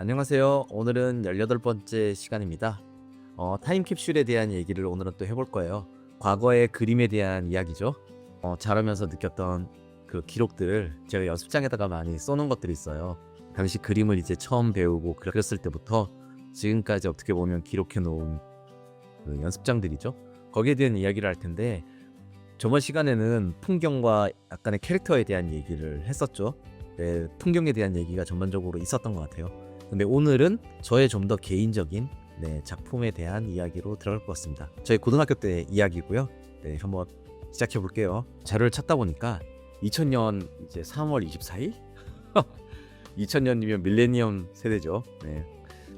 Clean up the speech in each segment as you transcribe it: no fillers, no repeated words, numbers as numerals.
안녕하세요. 오늘은 18번째 시간입니다. 타임캡슐에 대한 얘기를 오늘은 또 해볼 거예요. 과거의 그림에 대한 이야기죠. 자라면서 느꼈던 그 기록들을 제가 연습장에다가 많이 써놓은 것들이 있어요. 당시 그림을 이제 처음 배우고 그렸을 때부터 지금까지 어떻게 보면 기록해 놓은 그 연습장들이죠. 거기에 대한 이야기를 할 텐데, 저번 시간에는 풍경과 약간의 캐릭터에 대한 얘기를 했었죠. 네, 풍경에 대한 얘기가 전반적으로 있었던 것 같아요. 근데 오늘은 저의 좀 더 개인적인 작품에 대한 이야기로 들어갈 것 같습니다. 저희 고등학교 때 이야기고요. 네, 한번 시작해 볼게요. 자료를 찾다 보니까 2000년 이제 3월 24일? 2000년이면 밀레니엄 세대죠. 네.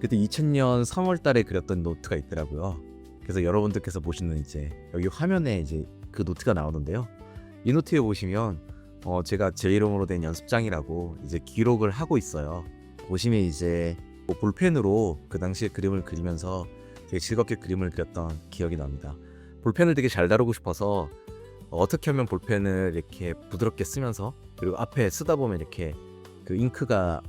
그때 2000년 3월 달에 그렸던 노트가 있더라고요. 그래서 여러분들께서 보시는 이제 여기 화면에 이제 그 노트가 나오는데요. 이 노트에 보시면 제가 제 이름으로 된 연습장이라고 이제 기록을 하고 있어요. 보시면 이제 뭐 볼펜으로 그 당시에 그림을 그리면서 되게 즐겁게 그림을 그렸던 기억이 납니다. 볼펜을 되게 잘 다루고 싶어서 어떻게 하면 볼펜을 이렇게 부드럽게 쓰면서, 그리고 앞에 쓰다 보면 이렇게 그 잉크가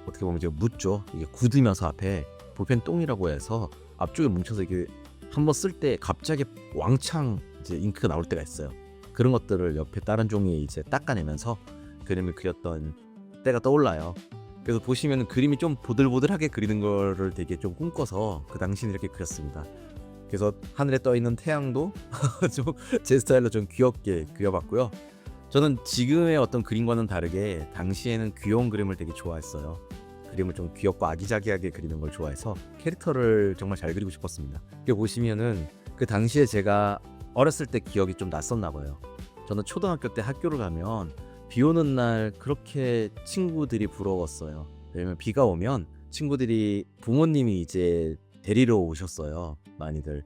어떻게 보면 이제 묻죠. 이게 굳으면서 앞에 볼펜 똥이라고 해서 앞쪽에 뭉쳐서 이게 한번 쓸 때 갑자기 왕창 이제 잉크가 나올 때가 있어요. 그런 것들을 옆에 다른 종이에 이제 닦아내면서 그림을 그렸던 때가 떠올라요. 그래서 보시면 그림이 좀 보들보들하게 그리는 거를 되게 좀 꿈꿔서 그 당시는 이렇게 그렸습니다. 그래서 하늘에 떠 있는 태양도 좀 제 스타일로 좀 귀엽게 그려봤고요. 저는 지금의 어떤 그림과는 다르게 당시에는 귀여운 그림을 되게 좋아했어요. 그림을 좀 귀엽고 아기자기하게 그리는 걸 좋아해서 캐릭터를 정말 잘 그리고 싶었습니다. 여기 보시면은 그 당시에 제가 어렸을 때 기억이 좀 났었나 봐요. 저는 초등학교 때 학교를 가면 비 오는 날 그렇게 친구들이 부러웠어요. 왜냐면 비가 오면 친구들이 부모님이 이제 데리러 오셨어요. 많이들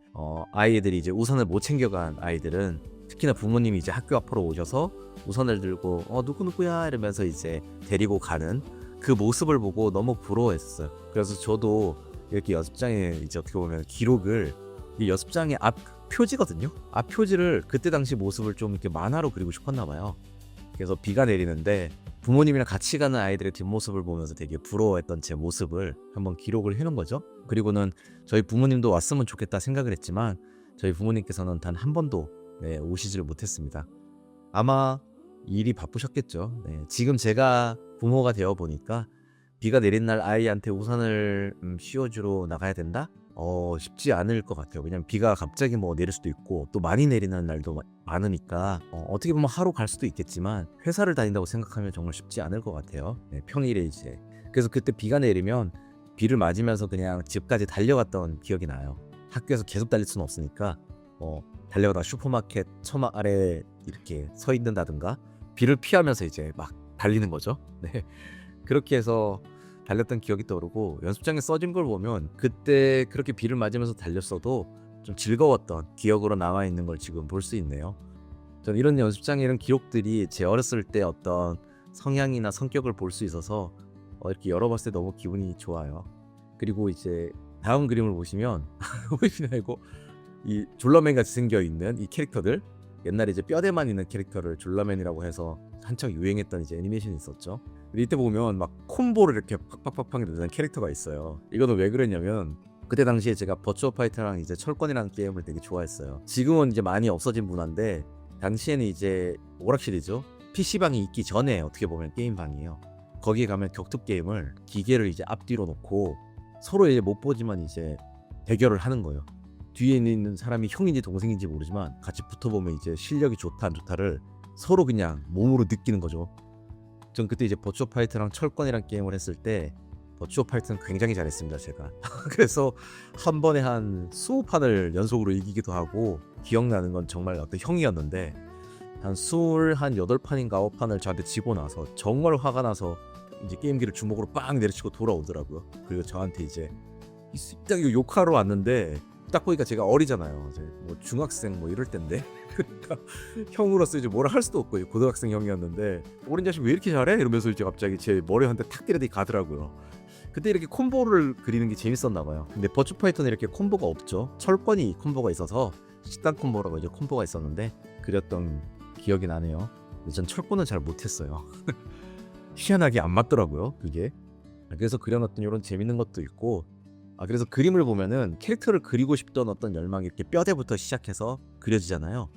아이들이 이제 우산을 못 챙겨간 아이들은 특히나 부모님이 이제 학교 앞으로 오셔서 우산을 들고 누구누구야 이러면서 이제 데리고 가는 그 모습을 보고 너무 부러워했어요. 그래서 저도 이렇게 연습장에 이제 어떻게 보면 기록을, 이 연습장의 앞 표지거든요. 앞 표지를 그때 당시 모습을 좀 이렇게 만화로 그리고 싶었나 봐요. 그래서 비가 내리는데 부모님이랑 같이 가는 아이들의 뒷모습을 보면서 되게 부러워했던 제 모습을 한번 기록을 해놓은 거죠. 그리고는 저희 부모님도 왔으면 좋겠다 생각을 했지만 저희 부모님께서는 단 한 번도 오시지를 못했습니다. 아마 일이 바쁘셨겠죠. 지금 제가 부모가 되어 보니까 비가 내린 날 아이한테 우산을 씌워주러 나가야 된다? 쉽지 않을 것 같아요. 왜냐면 비가 갑자기 뭐 내릴 수도 있고 또 많이 내리는 날도 많으니까 어떻게 보면 하루 갈 수도 있겠지만 회사를 다닌다고 생각하면 정말 쉽지 않을 것 같아요. 평일에 이제. 그래서 그때 비가 내리면 비를 맞으면서 그냥 집까지 달려갔던 기억이 나요. 학교에서 계속 달릴 수는 없으니까 달려가다 슈퍼마켓 처마 아래 이렇게 서 있는다든가 비를 피하면서 이제 막 달리는 거죠. 네. 그렇게 해서 달렸던 기억이 떠오르고, 연습장에 써진 걸 보면 그때 그렇게 비를 맞으면서 달렸어도 좀 즐거웠던 기억으로 남아있는 걸 지금 볼 수 있네요. 전 이런 연습장에 이런 기록들이 제 어렸을 때 어떤 성향이나 성격을 볼 수 있어서 이렇게 열어봤을 때 너무 기분이 좋아요. 그리고 이제 다음 그림을 보시면 보이시나요? 이 졸라맨 같이 생겨있는 이 캐릭터들, 옛날에 이제 뼈대만 있는 캐릭터를 졸라맨이라고 해서 한창 유행했던 이제 애니메이션이 있었죠. 근데 이때 보면 막 콤보를 이렇게 팍팍팍팍 내는 캐릭터가 있어요. 이거는 왜 그랬냐면 그때 당시에 제가 버추어 파이터랑 이제 철권이라는 게임을 되게 좋아했어요. 지금은 이제 많이 없어진 문화인데 당시에는 이제 오락실이죠. PC방이 있기 전에 어떻게 보면 게임방이에요. 거기에 가면 격투 게임을 기계를 이제 앞뒤로 놓고 서로 이제 못 보지만 이제 대결을 하는 거예요. 뒤에 있는 사람이 형인지 동생인지 모르지만 같이 붙어보면 이제 실력이 좋다 안 좋다를 서로 그냥 몸으로 느끼는 거죠. 전 그때 이제 버추어 파이터랑 철권이랑 게임을 했을 때 버추어 파이터는 굉장히 잘했습니다, 제가. 그래서 한 번에 한 20판을 연속으로 이기기도 하고, 기억나는 건 정말 어떤 형이었는데 한 28판인가 9판을 저한테 지고 나서 정말 화가 나서 이제 게임기를 주먹으로 빵 내려치고 돌아오더라고요. 그리고 저한테 이제 딱 욕하러 왔는데 딱 보니까 제가 어리잖아요. 이제 뭐 중학생 뭐 이럴 때인데 그러니까 형으로서 이제 뭐라 할 수도 없고 고등학생 형이었는데 어린 자식 왜 이렇게 잘해? 이러면서 이제 갑자기 제 머리 한 대 탁 때리더니 가더라고요. 그때 이렇게 콤보를 그리는 게 재밌었나 봐요. 근데 버추어 파이터는 이렇게 콤보가 없죠. 철권이 콤보가 있어서 식단 콤보라고 이제 콤보가 있었는데 그렸던 기억이 나네요. 근데 전 철권은 잘 못했어요. 희한하게 안 맞더라고요, 그게. 그래서 그려놨던 이런 재밌는 것도 있고, 그래서 그림을 보면은 캐릭터를 그리고 싶던 어떤 열망이 이렇게 뼈대부터 시작해서 그려지잖아요.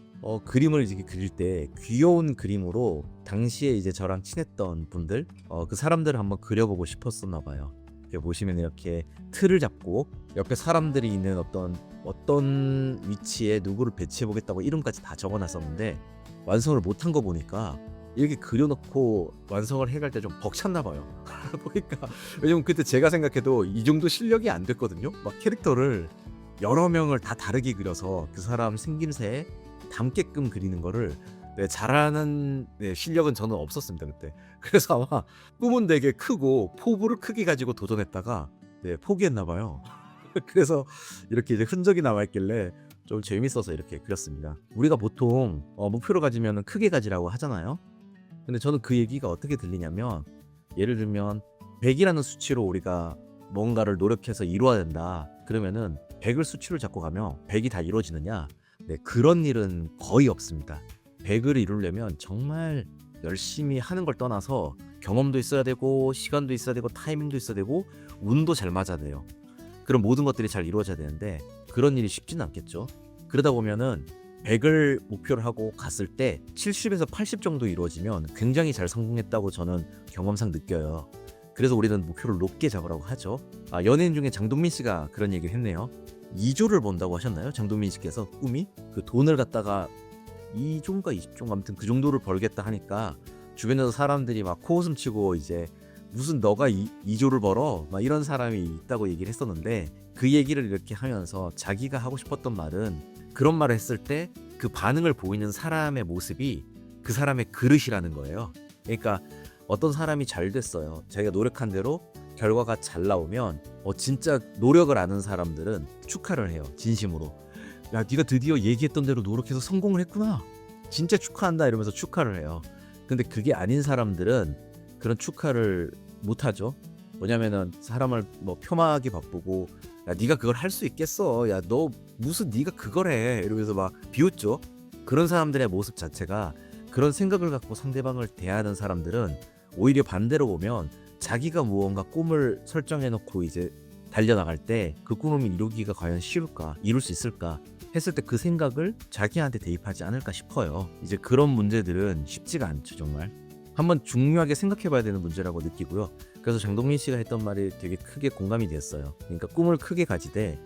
그림을 이렇게 그릴 때 귀여운 그림으로 당시에 이제 저랑 친했던 분들, 그 사람들을 한번 그려보고 싶었었나 봐요. 이렇게 보시면 이렇게 틀을 잡고 옆에 사람들이 있는 어떤 위치에 누구를 배치해 보겠다고 이름까지 다 적어놨었는데, 완성을 못한 거 보니까 이렇게 그려놓고 완성을 해갈 때 좀 벅찼나 봐요. 보니까, 왜냐면 그때 제가 생각해도 이 정도 실력이 안 됐거든요. 막 캐릭터를 여러 명을 다 다르게 그려서 그 사람 생김새에 담게끔 그리는 거를 잘하는 실력은 저는 없었습니다 그때. 그래서 아마 꿈은 되게 크고 포부를 크게 가지고 도전했다가 포기했나 봐요. 그래서 이렇게 이제 흔적이 남아있길래 좀 재밌어서 이렇게 그렸습니다. 우리가 보통 목표를 가지면 크게 가지라고 하잖아요. 근데 저는 그 얘기가 어떻게 들리냐면, 예를 들면 100이라는 수치로 우리가 뭔가를 노력해서 이루어야 된다. 그러면은 100을 수치로 잡고 가면 100이 다 이루어지느냐? 그런 일은 거의 없습니다. 100을 이루려면 정말 열심히 하는 걸 떠나서 경험도 있어야 되고, 시간도 있어야 되고, 타이밍도 있어야 되고, 운도 잘 맞아야 돼요. 그런 모든 것들이 잘 이루어져야 되는데 그런 일이 쉽지는 않겠죠. 그러다 보면은 100을 목표를 하고 갔을 때 70에서 80 정도 이루어지면 굉장히 잘 성공했다고 저는 경험상 느껴요. 그래서 우리는 목표를 높게 잡으라고 하죠. 연예인 중에 장동민 씨가 그런 얘기를 했네요. 2조를 번다고 하셨나요? 장동민 씨께서 꿈이 그 돈을 갖다가 2조인가 20조 아무튼 그 정도를 벌겠다 하니까 주변에서 사람들이 막 코웃음 치고, 이제 무슨 너가 2조를 벌어? 막 이런 사람이 있다고 얘기를 했었는데, 그 얘기를 이렇게 하면서 자기가 하고 싶었던 말은, 그런 말을 했을 때 그 반응을 보이는 사람의 모습이 그 사람의 그릇이라는 거예요. 그러니까 어떤 사람이 잘 됐어요. 자기가 노력한 대로 결과가 잘 나오면 진짜 노력을 아는 사람들은 축하를 해요. 진심으로. 야, 네가 드디어 얘기했던 대로 노력해서 성공을 했구나. 진짜 축하한다 이러면서 축하를 해요. 근데 그게 아닌 사람들은 그런 축하를 못하죠. 뭐냐면은 사람을 폄하하기 바쁘고, 야 네가 그걸 할 수 있겠어, 야 너 무슨 네가 그걸 해, 이러면서 막 비웃죠. 그런 사람들의 모습 자체가, 그런 생각을 갖고 상대방을 대하는 사람들은 오히려 반대로 보면 자기가 무언가 꿈을 설정해 놓고 이제 달려나갈 때 그 꿈을 이루기가 과연 쉬울까, 이룰 수 있을까 했을 때 그 생각을 자기한테 대입하지 않을까 싶어요. 이제 그런 문제들은 쉽지가 않죠. 정말 한번 중요하게 생각해 봐야 되는 문제라고 느끼고요. 그래서 장동민 씨가 했던 말이 되게 크게 공감이 됐어요. 그러니까 꿈을 크게 가지되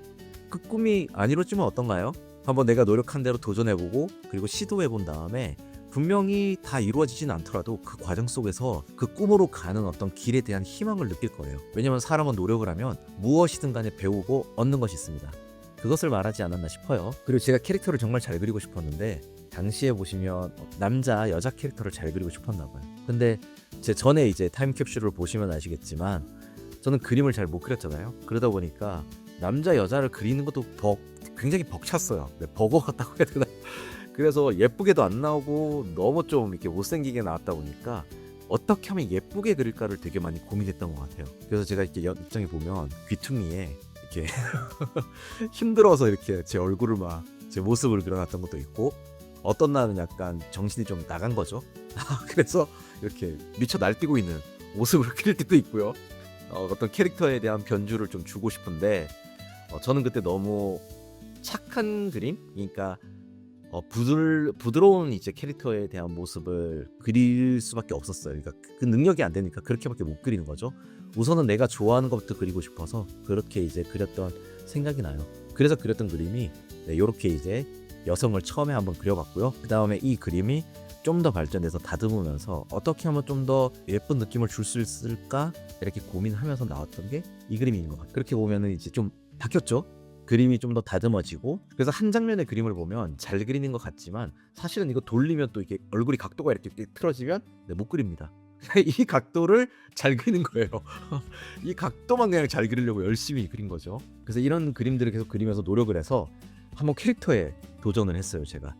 그 꿈이 안 이루어지면 어떤가요? 한번 내가 노력한 대로 도전해보고, 그리고 시도해본 다음에 분명히 다 이루어지진 않더라도 그 과정 속에서 그 꿈으로 가는 어떤 길에 대한 희망을 느낄 거예요. 왜냐면 사람은 노력을 하면 무엇이든 간에 배우고 얻는 것이 있습니다. 그것을 말하지 않았나 싶어요. 그리고 제가 캐릭터를 정말 잘 그리고 싶었는데, 당시에 보시면 남자 여자 캐릭터를 잘 그리고 싶었나 봐요. 근데 제 전에 이제 타임캡슐을 보시면 아시겠지만 저는 그림을 잘 못 그렸잖아요. 그러다 보니까 남자 여자를 그리는 것도 굉장히 벅찼어요. 버거 같다고 해야 되나? 그래서 예쁘게도 안 나오고 너무 좀 이렇게 못생기게 나왔다 보니까 어떻게 하면 예쁘게 그릴까를 되게 많이 고민했던 것 같아요. 그래서 제가 이렇게 입장에 보면 귀퉁이에 이렇게 힘들어서 이렇게 제 얼굴을 막 제 모습을 그려놨던 것도 있고, 어떤 날은 약간 정신이 좀 나간 거죠. 그래서 이렇게 미쳐 날뛰고 있는 모습을 그릴 때도 있고요. 어떤 캐릭터에 대한 변주를 좀 주고 싶은데, 저는 그때 너무 착한 그림, 그러니까 부드러운 이제 캐릭터에 대한 모습을 그릴 수밖에 없었어요. 그러니까 그 능력이 안 되니까 그렇게밖에 못 그리는 거죠. 우선은 내가 좋아하는 것부터 그리고 싶어서 그렇게 이제 그렸던 생각이 나요. 그래서 그렸던 그림이 이렇게 이제 여성을 처음에 한번 그려봤고요. 그 다음에 이 그림이 좀 더 발전해서 다듬으면서 어떻게 하면 좀 더 예쁜 느낌을 줄 수 있을까 이렇게 고민하면서 나왔던 게 이 그림인 것 같아요. 그렇게 보면은 이제 좀 바뀌었죠. 그림이 좀 더 다듬어지고, 그래서 한 장면의 그림을 보면 잘 그리는 것 같지만 사실은 이거 돌리면 또 이게 얼굴이 각도가 이렇게 틀어지면 못 그립니다. 이 각도를 잘 그리는 거예요. 이 각도만 그냥 잘 그리려고 열심히 그린 거죠. 그래서 이런 그림들을 계속 그리면서 노력을 해서 한번 캐릭터에 도전을 했어요, 제가.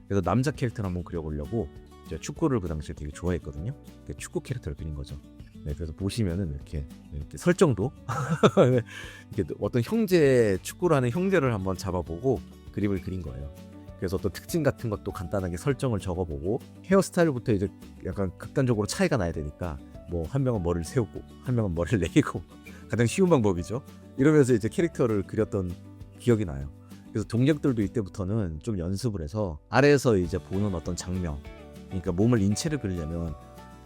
그래서 남자 캐릭터를 한번 그려보려고, 제가 축구를 그 당시에 되게 좋아했거든요. 축구 캐릭터를 그린 거죠. 그래서 보시면은 이렇게 설정도 이렇게 어떤 형제, 축구를 하는 형제를 한번 잡아보고 그림을 그린 거예요. 그래서 어떤 특징 같은 것도 간단하게 설정을 적어보고, 헤어스타일부터 이제 약간 극단적으로 차이가 나야 되니까 뭐 한 명은 머리를 세우고 한 명은 머리를 내리고 가장 쉬운 방법이죠. 이러면서 이제 캐릭터를 그렸던 기억이 나요. 그래서 동력들도 이때부터는 좀 연습을 해서 아래에서 이제 보는 어떤 장면, 그러니까 몸을 인체를 그리려면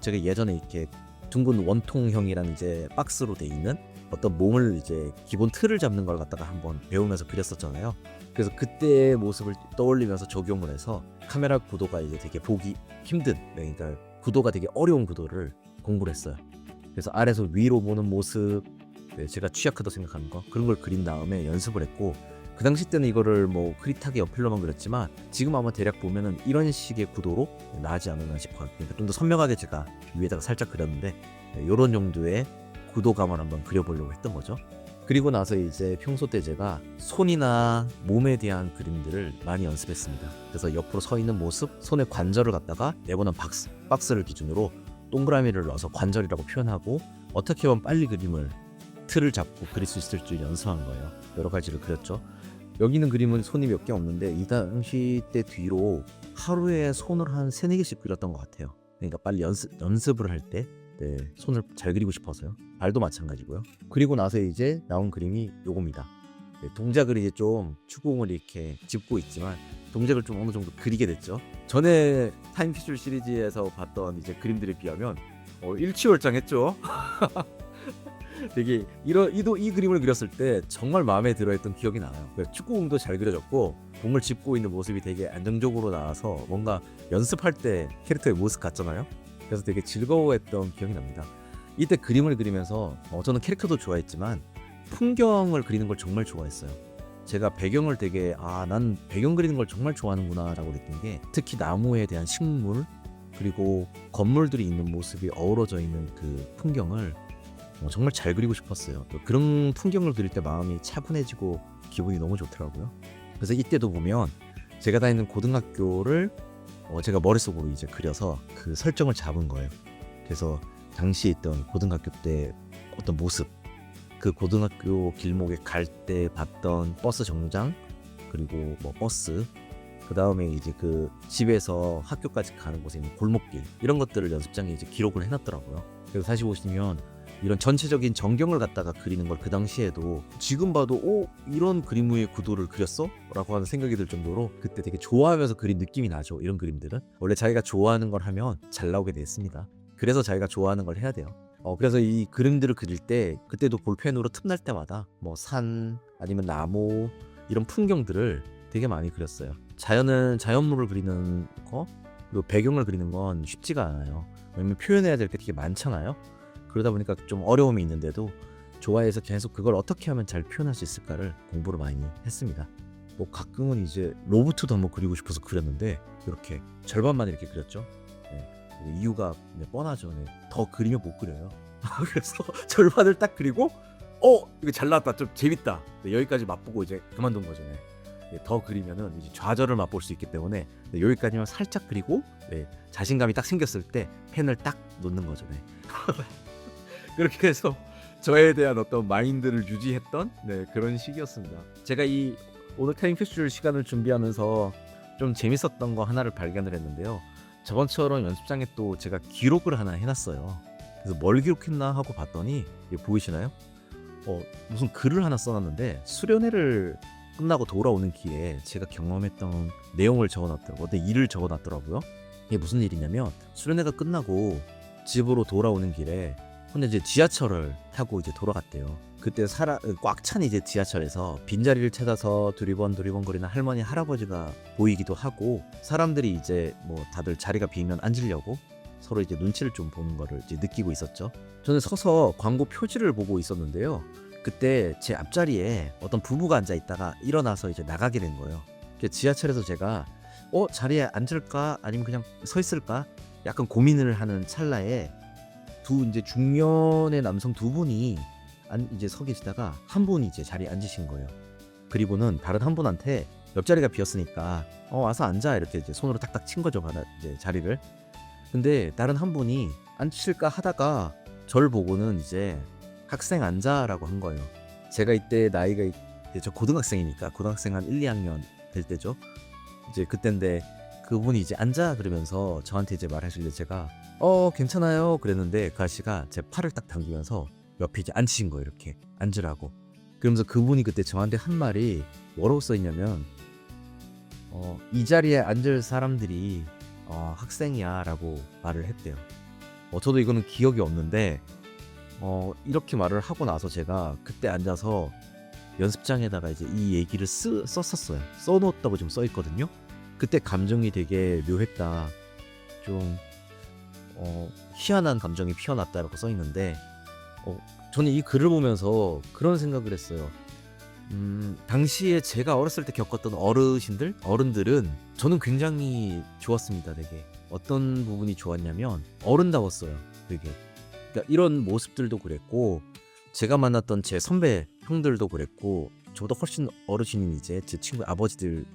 제가 예전에 이렇게 둥근 원통형이라는 이제 박스로 돼 있는 어떤 몸을 이제 기본 틀을 잡는 걸 갖다가 한번 배우면서 그렸었잖아요. 그래서 그때의 모습을 떠올리면서 적용을 해서 카메라 구도가 이제 되게 보기 힘든, 그러니까 구도가 되게 어려운 구도를 공부를 했어요. 그래서 아래에서 위로 보는 모습, 제가 취약하다고 생각하는 거, 그런 걸 그린 다음에 연습을 했고, 그 당시 때는 이거를 뭐 흐릿하게 연필로만 그렸지만 지금 아마 대략 보면은 이런 식의 구도로 나지 않았나 싶어요. 그러니까 좀 더 선명하게 제가 위에다가 살짝 그렸는데 이런 정도의 구도감을 한번 그려보려고 했던 거죠. 그리고 나서 이제 평소 때 제가 손이나 몸에 대한 그림들을 많이 연습했습니다. 그래서 옆으로 서 있는 모습, 손의 관절을 갖다가 네모난 박스를 기준으로 동그라미를 넣어서 관절이라고 표현하고 어떻게 하면 빨리 그림을 틀을 잡고 그릴 수 있을지 연습한 거예요. 여러 가지를 그렸죠. 여기 있는 그림은 손이 몇 개 없는데 이 당시 때 뒤로 하루에 손을 한 3-4개씩 그렸던 것 같아요. 그러니까 빨리 연습을 할 때 손을 잘 그리고 싶어서요. 발도 마찬가지고요. 그리고 나서 이제 나온 그림이 요겁니다. 동작을 이제 좀 축구공을 이렇게 짚고 있지만 동작을 좀 어느 정도 그리게 됐죠. 전에 타임캡슐 시리즈에서 봤던 이제 그림들에 비하면 일취월장했죠. 되게 이 그림을 그렸을 때 정말 마음에 들어했던 기억이 나요. 축구공도 잘 그려졌고 공을 짚고 있는 모습이 되게 안정적으로 나와서 뭔가 연습할 때 캐릭터의 모습 같잖아요. 그래서 되게 즐거워했던 기억이 납니다. 이때 그림을 그리면서 저는 캐릭터도 좋아했지만 풍경을 그리는 걸 정말 좋아했어요. 제가 배경을 되게 난 배경 그리는 걸 정말 좋아하는구나 라고 느낀 게, 특히 나무에 대한 식물 그리고 건물들이 있는 모습이 어우러져 있는 그 풍경을 정말 잘 그리고 싶었어요. 또 그런 풍경을 그릴 때 마음이 차분해지고 기분이 너무 좋더라고요. 그래서 이때도 보면 제가 다니는 고등학교를 제가 머릿속으로 이제 그려서 그 설정을 잡은 거예요. 그래서 당시에 있던 고등학교 때 어떤 모습, 그 고등학교 길목에 갈 때 봤던 버스 정류장, 그리고 뭐 버스, 그 다음에 이제 그 집에서 학교까지 가는 곳에 있는 골목길, 이런 것들을 연습장에 이제 기록을 해놨더라고요. 그래서 다시 보시면 이런 전체적인 전경을 갖다가 그리는 걸 그 당시에도 지금 봐도 이런 그림의 구도를 그렸어? 라고 하는 생각이 들 정도로 그때 되게 좋아하면서 그린 느낌이 나죠. 이런 그림들은 원래 자기가 좋아하는 걸 하면 잘 나오게 돼 있습니다. 그래서 자기가 좋아하는 걸 해야 돼요. 그래서 이 그림들을 그릴 때 그때도 볼펜으로 틈날 때마다 뭐 산 아니면 나무 이런 풍경들을 되게 많이 그렸어요. 자연물을 그리는 거, 그리고 배경을 그리는 건 쉽지가 않아요. 왜냐면 표현해야 될 게 되게 많잖아요. 그러다 보니까 좀 어려움이 있는데도 좋아해서 계속 그걸 어떻게 하면 잘 표현할 수 있을까를 공부를 많이 했습니다. 뭐 가끔은 이제 로봇도 한번 그리고 싶어서 그렸는데 이렇게 절반만 이렇게 그렸죠. 이유가 뻔하죠. 더 그리면 못 그려요. 그래서 절반을 딱 그리고 이거 잘 나왔다, 좀 재밌다. 여기까지 맛보고 이제 그만둔 거죠. 더 그리면은 이제 좌절을 맛볼 수 있기 때문에 여기까지만 살짝 그리고 자신감이 딱 생겼을 때 펜을 딱 놓는 거죠. 그렇게 해서 저에 대한 어떤 마인드를 유지했던 그런 시기였습니다. 제가 이 오늘 타임캡슐 시간을 준비하면서 좀 재밌었던 거 하나를 발견을 했는데요. 저번처럼 연습장에 또 제가 기록을 하나 해놨어요. 그래서 뭘 기록했나 하고 봤더니 보이시나요? 무슨 글을 하나 써놨는데 수련회를 끝나고 돌아오는 길에 제가 경험했던 내용을 적어놨더라고요. 어떤 일을 적어놨더라고요. 이게 무슨 일이냐면 수련회가 끝나고 집으로 돌아오는 길에 근데 이제 지하철을 타고 이제 돌아갔대요. 그때 꽉 찬 이제 지하철에서 빈자리를 찾아서 두리번거리는 할머니 할아버지가 보이기도 하고, 사람들이 이제 뭐 다들 자리가 비면 앉으려고 서로 이제 눈치를 좀 보는 거를 이제 느끼고 있었죠. 저는 서서 광고 표지를 보고 있었는데요. 그때 제 앞자리에 어떤 부부가 앉아 있다가 일어나서 이제 나가게 된 거예요. 지하철에서 제가 자리에 앉을까 아니면 그냥 서 있을까 약간 고민을 하는 찰나에 이제 중년의 남성 두 분이 이제 서 계시다가 한 분이 이제 자리에 앉으신 거예요. 그리고는 다른 한 분한테 옆자리가 비었으니까 와서 앉아 이렇게 이제 손으로 딱딱 친 거죠. 이제 자리를. 근데 다른 한 분이 앉으실까 하다가 저를 보고는 이제 학생 앉아라고 한 거예요. 제가 이때 나이가 이제 저 고등학생이니까 고등학생 한 1, 2학년 될 때죠. 이제 그때인데 그분이 이제 앉아 그러면서 저한테 이제 말하실래 제가 괜찮아요." 그랬는데 그 아저씨가 제 팔을 딱 당기면서 옆에 이제 앉히신 거예요, 이렇게 앉으라고. 그러면서 그분이 그때 저한테 한 말이 뭐라고 써 있냐면 "이 자리에 앉을 사람들이 학생이야."라고 말을 했대요. 저도 이거는 기억이 없는데 이렇게 말을 하고 나서 제가 그때 앉아서 연습장에다가 이제 이 얘기를 썼었어요. 써 놓았다고 지금 써 있거든요. 그때 감정이 되게 묘했다. 좀 희한한 감정이 피어났다라고 써 있는데 어 저는 이 글을 보면서 그런 생각을 했어요. 당시에 제가 어렸을 때 겪었던 어른들은 저는 굉장히 좋았습니다, 되게. 어떤 부분이 좋았냐면 어른다웠어요, 되게. 그러니까 이런 모습들도 그랬고 제가 만났던 제 선배 형들도 그랬고 저보다 훨씬 어르신인 이제 제 친구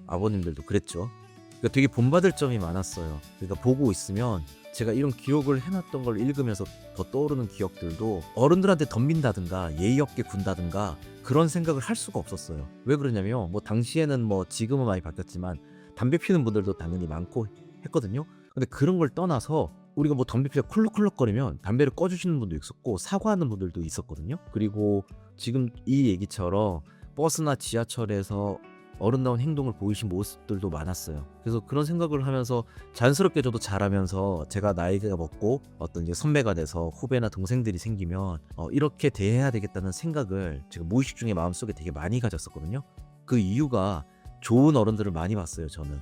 아버님들도 그랬죠. 그러니까 되게 본받을 점이 많았어요. 그러니까 보고 있으면 제가 이런 기록을 해놨던 걸 읽으면서 더 떠오르는 기억들도 어른들한테 덤빈다든가 예의 없게 군다든가 그런 생각을 할 수가 없었어요. 왜 그러냐면 뭐 당시에는 뭐 지금은 많이 바뀌었지만 담배 피우는 분들도 당연히 많고 했거든요. 근데 그런 걸 떠나서 우리가 뭐 담배 피워 콜록콜록거리면 담배를 꺼주시는 분도 있었고 사과하는 분들도 있었거든요. 그리고 지금 이 얘기처럼 버스나 지하철에서 어른다운 행동을 보이신 모습들도 많았어요. 그래서 그런 생각을 하면서 자연스럽게 저도 자라면서 제가 나이가 먹고 어떤 이제 선배가 돼서 후배나 동생들이 생기면 이렇게 대해야 되겠다는 생각을 제가 무의식 중에 마음속에 되게 많이 가졌었거든요. 그 이유가 좋은 어른들을 많이 봤어요, 저는.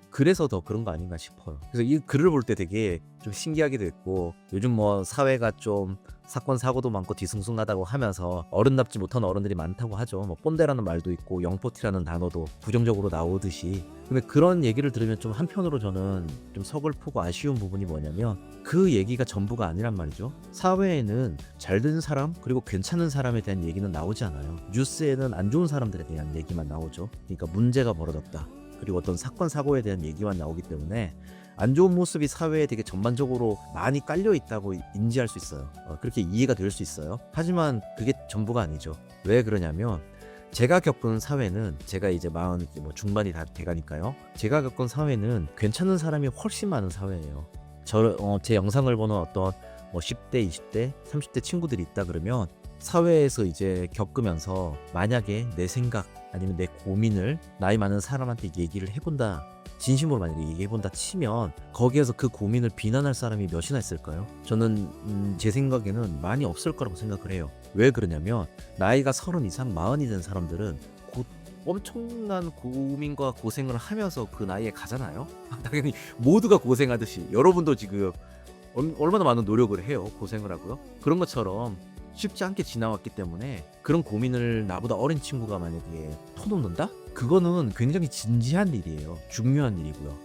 그래서 더 그런 거 아닌가 싶어요. 그래서 이 글을 볼 때 되게 좀 신기하기도 했고 요즘 뭐 사회가 좀 사건 사고도 많고 뒤숭숭하다고 하면서 어른답지 못한 어른들이 많다고 하죠. 뭐 꼰대라는 말도 있고 영포티라는 단어도 부정적으로 나오듯이. 근데 그런 얘기를 들으면 좀 한편으로 저는 좀 서글프고 아쉬운 부분이 뭐냐면 그 얘기가 전부가 아니란 말이죠. 사회에는 잘된 사람 그리고 괜찮은 사람에 대한 얘기는 나오지 않아요. 뉴스에는 안 좋은 사람들에 대한 얘기만 나오죠. 그러니까 문제가 벌어졌다. 그리고 어떤 사건 사고에 대한 얘기만 나오기 때문에 안 좋은 모습이 사회에 되게 전반적으로 많이 깔려 있다고 인지할 수 있어요. 그렇게 이해가 될 수 있어요. 하지만 그게 전부가 아니죠. 왜 그러냐면 제가 겪은 사회는 제가 이제 40 뭐 중반이 다 돼가니까요. 제가 겪은 사회는 괜찮은 사람이 훨씬 많은 사회예요. 제 영상을 보는 어떤 뭐 10대, 20대, 30대 친구들이 있다 그러면 사회에서 이제 겪으면서 만약에 내 생각 아니면 내 고민을 나이 많은 사람한테 얘기를 해본다, 진심으로 만약에 얘기해본다 치면 거기에서 그 고민을 비난할 사람이 몇이나 있을까요? 저는 제 생각에는 많이 없을 거라고 생각을 해요. 왜 그러냐면 나이가 30 이상 40이 된 사람들은 곧 엄청난 고민과 고생을 하면서 그 나이에 가잖아요. 당연히 모두가 고생하듯이 여러분도 지금 얼마나 많은 노력을 해요. 고생을 하고요. 그런 것처럼 쉽지 않게 지나왔기 때문에 그런 고민을 나보다 어린 친구가 만약에 터놓는다? 그거는 굉장히 진지한 일이에요. 중요한 일이고요.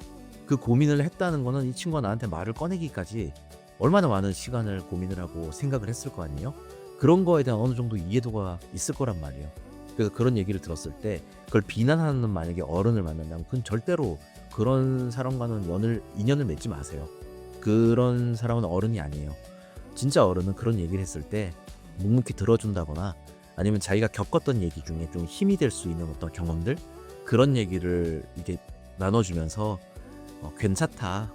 그 고민을 했다는 거는 이 친구가 나한테 말을 꺼내기까지 얼마나 많은 시간을 고민을 하고 생각을 했을 거 아니에요? 그런 거에 대한 어느 정도 이해도가 있을 거란 말이에요. 그래서 그런 얘기를 들었을 때 그걸 비난하는 만약에 어른을 만난다면 그건 절대로 그런 사람과는 인연을 맺지 마세요. 그런 사람은 어른이 아니에요. 진짜 어른은 그런 얘기를 했을 때 묵묵히 들어준다거나 아니면 자기가 겪었던 얘기 중에 좀 힘이 될 수 있는 어떤 경험들 그런 얘기를 이렇게 나눠주면서 괜찮다.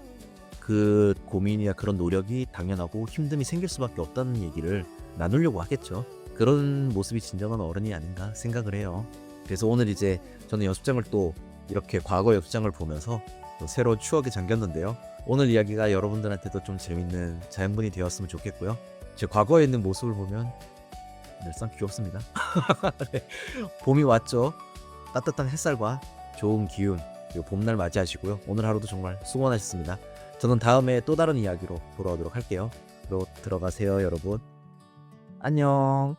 그 고민이나 그런 노력이 당연하고 힘듦이 생길 수밖에 없다는 얘기를 나누려고 하겠죠. 그런 모습이 진정한 어른이 아닌가 생각을 해요. 그래서 오늘 이제 저는 연습장을 또 이렇게 과거 연습장을 보면서 또 새로운 추억에 잠겼는데요. 오늘 이야기가 여러분들한테도 좀 재밌는 자연분이 되었으면 좋겠고요. 제 과거에 있는 모습을 보면 늘상 귀엽습니다. 네. 봄이 왔죠. 따뜻한 햇살과 좋은 기운 그리고 봄날 맞이하시고요. 오늘 하루도 정말 수고 많으셨습니다. 저는 다음에 또 다른 이야기로 돌아오도록 할게요. 들어가세요 여러분. 안녕.